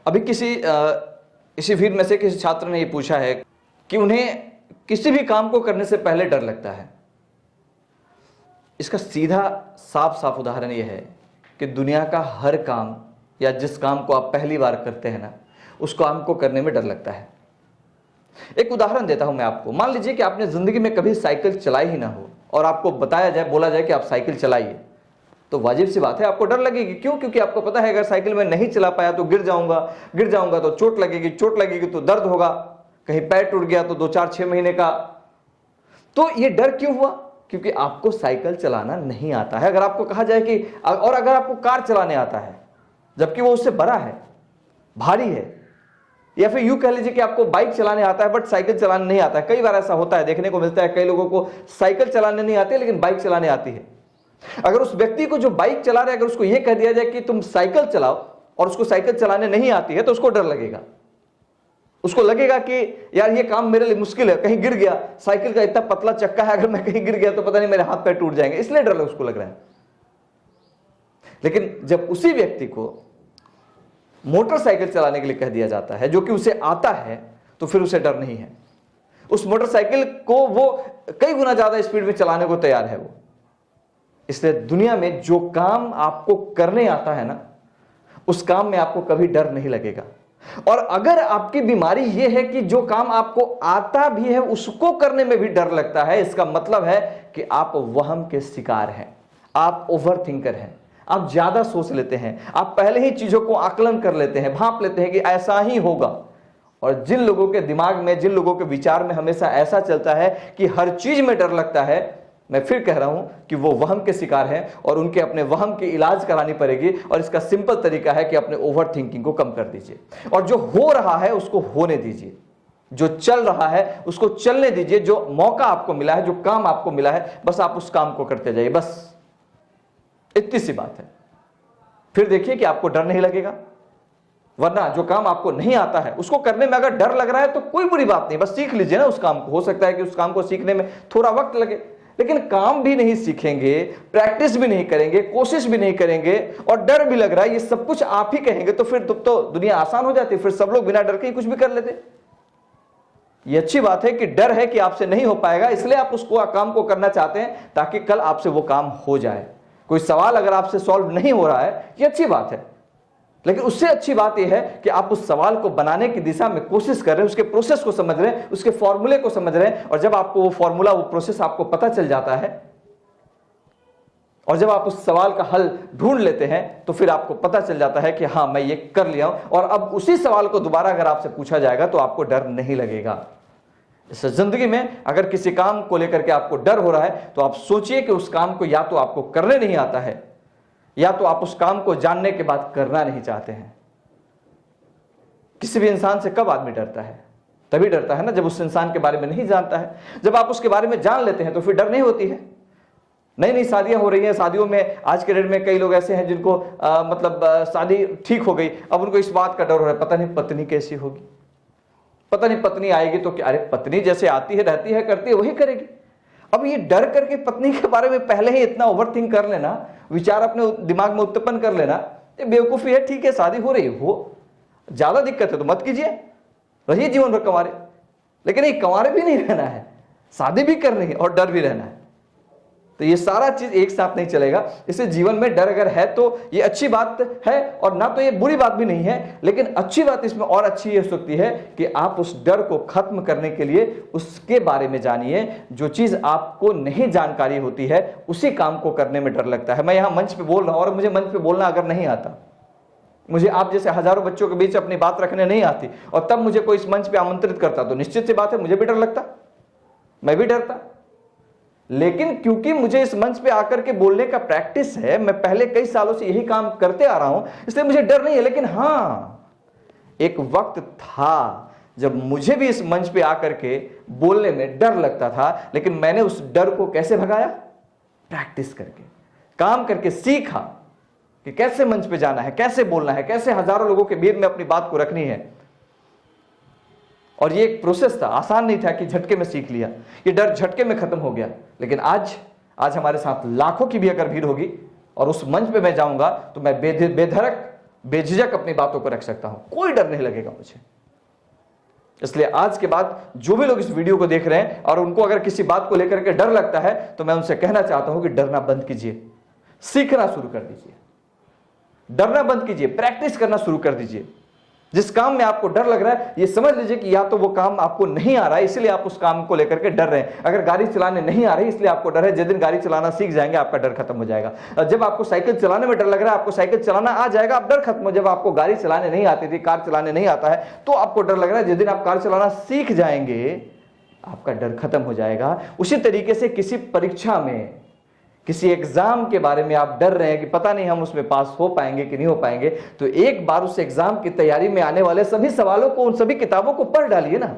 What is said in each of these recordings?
अभी इसी भीड़ में से किसी छात्र ने ये पूछा है कि उन्हें किसी भी काम को करने से पहले डर लगता है। इसका सीधा साफ साफ उदाहरण यह है कि दुनिया का हर काम या जिस काम को आप पहली बार करते हैं ना, उस काम को करने में डर लगता है। एक उदाहरण देता हूं मैं आपको। मान लीजिए कि आपने जिंदगी में कभी साइकिल चलाई ही ना हो और आपको बताया जाए, बोला जाए कि आप साइकिल चलाइए, तो वाजिब सी बात है आपको डर लगेगी। क्यों? क्योंकि आपको पता है अगर साइकिल में नहीं चला पाया तो गिर जाऊंगा तो चोट लगेगी तो दर्द होगा, कहीं पैर टूट गया तो 2-4-6 महीने का। तो ये डर क्यों हुआ? क्योंकि आपको साइकिल चलाना नहीं आता है। अगर आपको कहा जाए कि और अगर आपको कार चलाने आता है जबकि वो उससे बड़ा है, भारी है, या फिर यूं कह लीजिए कि आपको बाइक चलाने आता है बट साइकिल चलाने नहीं आता है। कई बार ऐसा होता है, देखने को मिलता है कई लोगों को साइकिल चलाने नहीं आती है लेकिन बाइक चलाने आती है। अगर उस व्यक्ति को जो बाइक चला रहा है, अगर उसको यह कह दिया जाए कि तुम साइकिल चलाओ और उसको साइकिल चलाने नहीं आती है, तो उसको डर लगेगा। उसको लगेगा कि यार ये काम मेरे लिए मुश्किल है, कहीं गिर गया, साइकिल का इतना पतला चक्का है, अगर मैं कहीं गिर गया तो पता नहीं मेरे हाथ पैर टूट जाएंगे, इसलिए डर उसको लग रहा है। लेकिन जब उसी व्यक्ति को मोटरसाइकिल चलाने के लिए कह दिया जाता है जो कि उसे आता है, तो फिर उसे डर नहीं है। उस मोटरसाइकिल को वो कई गुना ज्यादा स्पीड में चलाने को तैयार है वो। इसलिए दुनिया में जो काम आपको करने आता है ना, उस काम में आपको कभी डर नहीं लगेगा। और अगर आपकी बीमारी यह है कि जो काम आपको आता भी है उसको करने में भी डर लगता है, इसका मतलब है कि आप वहम के शिकार हैं, आप ओवर थिंकर हैं, आप ज्यादा सोच लेते हैं, आप पहले ही चीजों को आकलन कर लेते हैं, भांप लेते हैं कि ऐसा ही होगा। और जिन लोगों के दिमाग में, जिन लोगों के विचार में हमेशा ऐसा चलता है कि हर चीज में डर लगता है, मैं फिर कह रहा हूं कि वो वहम के शिकार हैं और उनके अपने वहम की इलाज करानी पड़ेगी। और इसका सिंपल तरीका है कि अपने ओवर थिंकिंग को कम कर दीजिए और जो हो रहा है उसको होने दीजिए, जो चल रहा है उसको चलने दीजिए। जो मौका आपको मिला है, जो काम आपको मिला है, बस आप उस काम को करते जाइए, बस इतनी सी बात है। फिर देखिए कि आपको डर नहीं लगेगा। वरना जो काम आपको नहीं आता है उसको करने में अगर डर लग रहा है तो कोई बुरी बात नहीं, बस सीख लीजिए ना उस काम को। हो सकता है कि उस काम को सीखने में थोड़ा वक्त लगे, लेकिन काम भी नहीं सीखेंगे, प्रैक्टिस भी नहीं करेंगे, कोशिश भी नहीं करेंगे और डर भी लग रहा है, ये सब कुछ आप ही कहेंगे, तो फिर तो दुनिया आसान हो जाती, फिर सब लोग बिना डर के ही कुछ भी कर लेते। ये अच्छी बात है कि डर है कि आपसे नहीं हो पाएगा, इसलिए आप उसको काम को करना चाहते हैं ताकि कल आपसे वो काम हो जाए। कोई सवाल अगर आपसे सॉल्व नहीं हो रहा है, ये अच्छी बात है, लेकिन उससे अच्छी बात यह है कि आप उस सवाल को बनाने की दिशा में कोशिश कर रहे हैं, उसके प्रोसेस को समझ रहे हैं, उसके फॉर्मूले को समझ रहे हैं। और जब आपको वो फॉर्मूला, वो प्रोसेस आपको पता चल जाता है और जब आप उस सवाल का हल ढूंढ लेते हैं, तो फिर आपको पता चल जाता है कि हां, मैं ये कर लिया हूं। और अब उसी सवाल को दोबारा अगर आपसे पूछा जाएगा तो आपको डर नहीं लगेगा। इस जिंदगी में अगर किसी काम को लेकर के आपको डर हो रहा है तो आप सोचिए कि उस काम को या तो आपको करने नहीं आता है या तो आप उस काम को जानने के बाद करना नहीं चाहते हैं। किसी भी इंसान से कब आदमी डरता है? तभी डरता है ना जब उस इंसान के बारे में नहीं जानता है। जब आप उसके बारे में जान लेते हैं तो फिर डर नहीं होती है। नई नई शादियां हो रही हैं, शादियों में आज के डेट में कई लोग ऐसे हैं जिनको शादी ठीक हो गई, अब उनको इस बात का डर हो रहा है, पता नहीं पत्नी कैसी होगी, पता नहीं पत्नी आएगी तो क्या। अरे पत्नी जैसे आती है, रहती है, करती है, वही करेगी। अब ये डर करके पत्नी के बारे में पहले ही इतना ओवरथिंक कर लेना, विचार अपने दिमाग में उत्पन्न कर लेना, ये बेवकूफी है। ठीक है, शादी हो रही हो, ज्यादा दिक्कत है तो मत कीजिए, रहिए जीवन भर कंवारे। लेकिन ये कंवारे भी नहीं रहना है, शादी भी करनी है और डर भी रहना है, तो ये सारा चीज एक साथ नहीं चलेगा। इसलिए जीवन में डर अगर है तो ये अच्छी बात है और ना तो ये बुरी बात भी नहीं है। लेकिन अच्छी बात इसमें और अच्छी ये हो सकती है कि आप उस डर को खत्म करने के लिए उसके बारे में जानिए। जो चीज आपको नहीं जानकारी होती है उसी काम को करने में डर लगता है। मैं यहां मंच पे बोल रहा हूं और मुझे मंच पे बोलना अगर नहीं आता, मुझे आप जैसे हजारों बच्चों के बीच अपनी बात रखने नहीं आती और तब मुझे कोई इस मंच पे आमंत्रित करता, तो निश्चित सी बात है मुझे भी डर लगता, मैं भी डरता। लेकिन क्योंकि मुझे इस मंच पे आकर के बोलने का प्रैक्टिस है, मैं पहले कई सालों से यही काम करते आ रहा हूं, इसलिए मुझे डर नहीं है। लेकिन हां, एक वक्त था जब मुझे भी इस मंच पे आकर के बोलने में डर लगता था, लेकिन मैंने उस डर को कैसे भगाया? प्रैक्टिस करके, काम करके सीखा कि कैसे मंच पे जाना है, कैसे बोलना है, कैसे हजारों लोगों के बीच में अपनी बात को रखनी है। और ये एक प्रोसेस था, आसान नहीं था कि झटके में सीख लिया, ये डर झटके में खत्म हो गया। लेकिन आज हमारे साथ लाखों की भी अगर भीड़ होगी और उस मंच पे मैं जाऊंगा तो मैं बेधड़क बेझिझक अपनी बातों को रख सकता हूं, कोई डर नहीं लगेगा मुझे। इसलिए आज के बाद जो भी लोग इस वीडियो को देख रहे हैं और उनको अगर किसी बात को लेकर के डर लगता है, तो मैं उनसे कहना चाहता हूं कि डरना बंद कीजिए, सीखना शुरू कर दीजिए। डरना बंद कीजिए, प्रैक्टिस करना शुरू कर दीजिए। जिस काम में आपको डर लग रहा है, ये समझ लीजिए कि या तो वो काम आपको नहीं आ रहा है इसलिए आप उस काम को लेकर के डर रहे हैं। अगर गाड़ी चलाने नहीं आ रही इसलिए आपको डर है, जिस दिन गाड़ी चलाना सीख जाएंगे आपका डर खत्म हो जाएगा। जब आपको साइकिल चलाने में डर लग रहा है, आपको साइकिल चलाना आ जाएगा, आप डर खत्म हो। जब आपको गाड़ी चलाने नहीं आती थी, कार चलाने नहीं आता है, तो आपको डर लग रहा है, जिस दिन आप कार चलाना सीख जाएंगे आपका डर खत्म हो जाएगा। उसी तरीके से किसी परीक्षा में, किसी एग्जाम के बारे में आप डर रहे हैं कि पता नहीं हम उसमें पास हो पाएंगे कि नहीं हो पाएंगे, तो एक बार उस एग्जाम की तैयारी में आने वाले सभी सवालों को, उन सभी किताबों को पढ़ डालिए ना।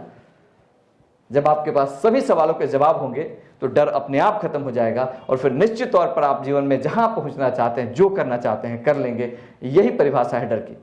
जब आपके पास सभी सवालों के जवाब होंगे तो डर अपने आप खत्म हो जाएगा और फिर निश्चित तौर पर आप जीवन में जहां पहुंचना चाहते हैं, जो करना चाहते हैं, कर लेंगे। यही परिभाषा है डर की।